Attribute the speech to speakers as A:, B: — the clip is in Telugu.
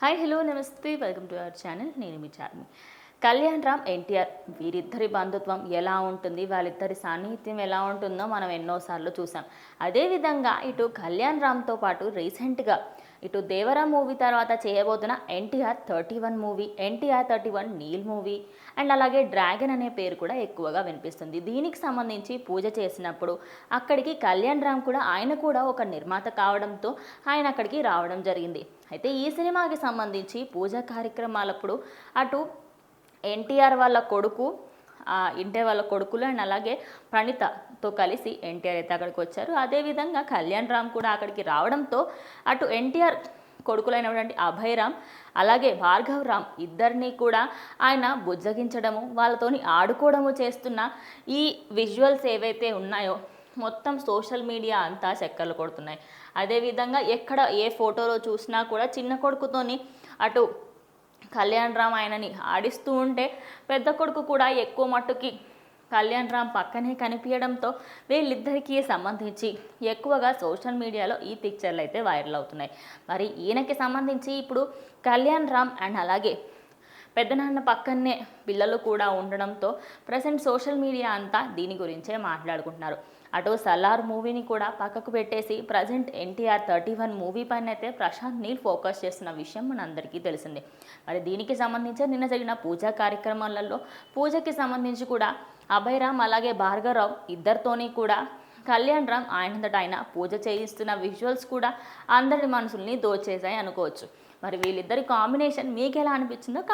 A: హాయ్ హలో నమస్తే వెల్కమ్ టు అవర్ ఛానల్. నేను మీ చార్మి. కళ్యాణ్ రామ్ ఎన్టీఆర్ వీరిద్దరి బంధుత్వం ఎలా ఉంటుంది, వాళ్ళిద్దరి సాన్నిహిత్యం ఎలా ఉంటుందో మనం ఎన్నోసార్లు చూసాం. అదేవిధంగా ఇటు కళ్యాణ్ రామ్తో పాటు రీసెంట్గా ఇటు దేవరా మూవీ తర్వాత చేయబోతున్న NTR 31 movie, NTR 31 Neel movie and అలాగే డ్రాగన్ అనే పేరు కూడా ఎక్కువగా వినిపిస్తుంది. దీనికి సంబంధించి పూజ చేసినప్పుడు అక్కడికి కళ్యాణ్ రామ్ కూడా ఆయన కూడా ఒక నిర్మాత కావడంతో ఆయన అక్కడికి రావడం జరిగింది. అయితే ఈ సినిమాకి సంబంధించి పూజా కార్యక్రమాలప్పుడు అటు ఎన్టీఆర్ వాళ్ళ కొడుకు వాళ్ళ కొడుకులు అండ్ అలాగే ప్రణీతతో కలిసి ఎన్టీఆర్ అయితే అక్కడికి వచ్చారు. అదేవిధంగా కళ్యాణ్ రామ్ కూడా అక్కడికి రావడంతో అటు ఎన్టీఆర్ కొడుకులైనటువంటి అభయ్ రామ్ అలాగే భార్గవ్ రామ్ ఇద్దరిని కూడా ఆయన బుజ్జగించడము, వాళ్ళతోని ఆడుకోవడము చేస్తున్న ఈ విజువల్స్ ఏవైతే ఉన్నాయో మొత్తం సోషల్ మీడియా అంతా చక్కర్లు కొడుతున్నాయి. అదేవిధంగా ఎక్కడ ఏ ఫోటోలో చూసినా కూడా చిన్న కొడుకుతోని అటు కళ్యాణ్ రామ్ ఆయనని ఆడిస్తూ ఉంటే పెద్ద కొడుకు కూడా ఎక్కువ మట్టుకి కళ్యాణ్ రామ్ పక్కనే కనిపించడంతో వీళ్ళిద్దరికీ సంబంధించి ఎక్కువగా సోషల్ మీడియాలో ఈ పిక్చర్లు అయితే వైరల్ అవుతున్నాయి. మరి ఈయనకి సంబంధించి ఇప్పుడు కళ్యాణ్ రామ్ అండ్ అలాగే పెద్దనాన్న పక్కనే పిల్లలు కూడా ఉండడంతో ప్రజెంట్ సోషల్ మీడియా అంతా దీని గురించే మాట్లాడుకుంటున్నారు. అటు సలార్ మూవీని కూడా పక్కకు పెట్టేసి ప్రజెంట్ ఎన్టీఆర్ 31 మూవీ పైన అయితే ప్రశాంత్ నీల్ ఫోకస్ చేస్తున్న విషయం మనందరికీ తెలిసిందే. మరి దీనికి సంబంధించి నిన్న జరిగిన పూజా కార్యక్రమాలలో పూజకి సంబంధించి కూడా అభయ్ రామ్ అలాగే భార్గవరావు ఇద్దరితోని కూడా కళ్యాణ్ రామ్ ఆయనంతటా ఆయన పూజ చేయిస్తున్న విజువల్స్ కూడా అందరి మనసుల్ని దోచేసాయి అనుకోవచ్చు. మరి వీళ్ళిద్దరి కాంబినేషన్ మీకు ఎలా అనిపించిందో